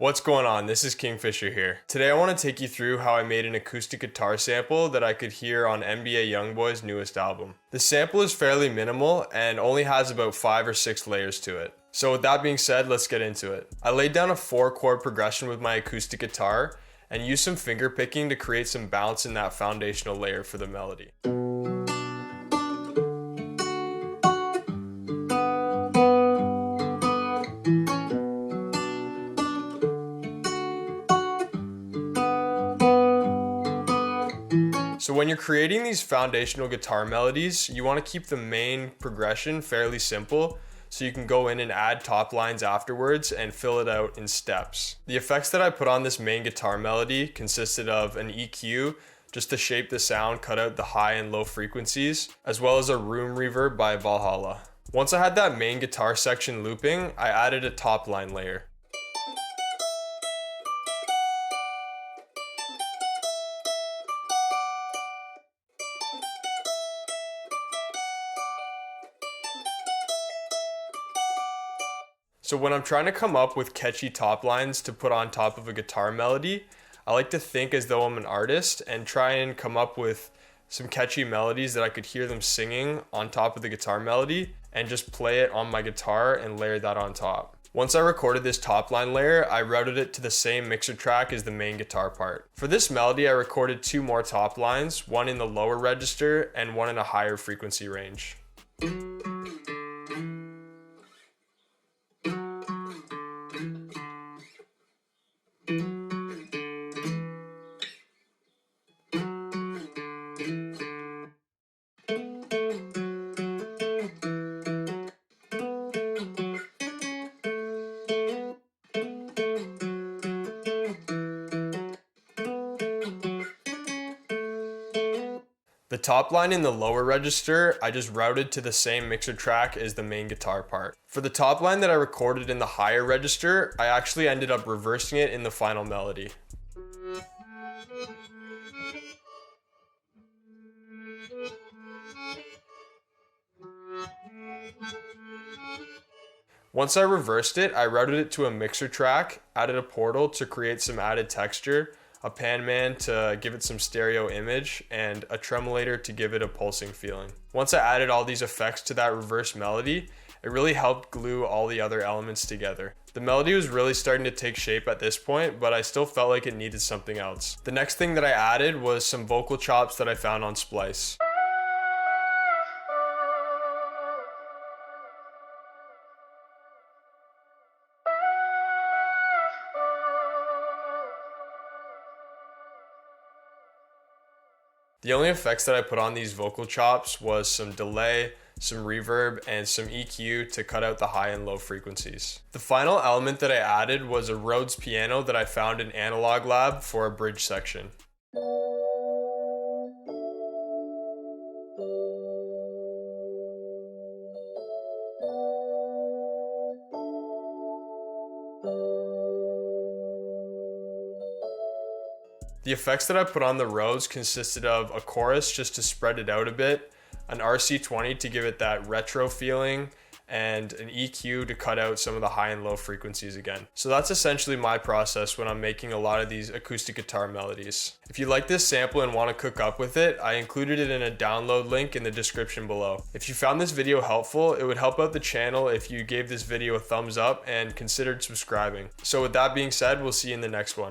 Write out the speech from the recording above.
What's going on? This is Kingfisher here. Today I want to take you through how I made an acoustic guitar sample that I could hear on NBA Youngboy's newest album. The sample is fairly minimal and only has about 5 or 6 layers to it. So with that being said, let's get into it. I laid down a 4-chord progression with my acoustic guitar and used some finger picking to create some bounce in that foundational layer for the melody. So when you're creating these foundational guitar melodies, you want to keep the main progression fairly simple so you can go in and add top lines afterwards and fill it out in steps. The effects that I put on this main guitar melody consisted of an EQ just to shape the sound, cut out the high and low frequencies, as well as a room reverb by Valhalla. Once I had that main guitar section looping, I added a top line layer. So when I'm trying to come up with catchy top lines to put on top of a guitar melody, I like to think as though I'm an artist and try and come up with some catchy melodies that I could hear them singing on top of the guitar melody and just play it on my guitar and layer that on top. Once I recorded this top line layer, I routed it to the same mixer track as the main guitar part. For this melody, I recorded 2 more top lines, one in the lower register and one in a higher frequency range. The top line in the lower register, I just routed to the same mixer track as the main guitar part. For the top line that I recorded in the higher register, I actually ended up reversing it in the final melody. Once I reversed it, I routed it to a mixer track, added a portal to create some added texture, a pan man to give it some stereo image, and a tremolator to give it a pulsing feeling. Once I added all these effects to that reverse melody, it really helped glue all the other elements together. The melody was really starting to take shape at this point, but I still felt like it needed something else. The next thing that I added was some vocal chops that I found on Splice. The only effects that I put on these vocal chops was some delay, some reverb, and some EQ to cut out the high and low frequencies. The final element that I added was a Rhodes Piano that I found in Analog Lab for a bridge section. The effects that I put on the Rhodes consisted of a chorus just to spread it out a bit, an RC20 to give it that retro feeling, and an EQ to cut out some of the high and low frequencies again. So that's essentially my process when I'm making a lot of these acoustic guitar melodies. If you like this sample and want to cook up with it, I included it in a download link in the description below. If you found this video helpful, it would help out the channel if you gave this video a thumbs up and considered subscribing. So with that being said, we'll see you in the next one.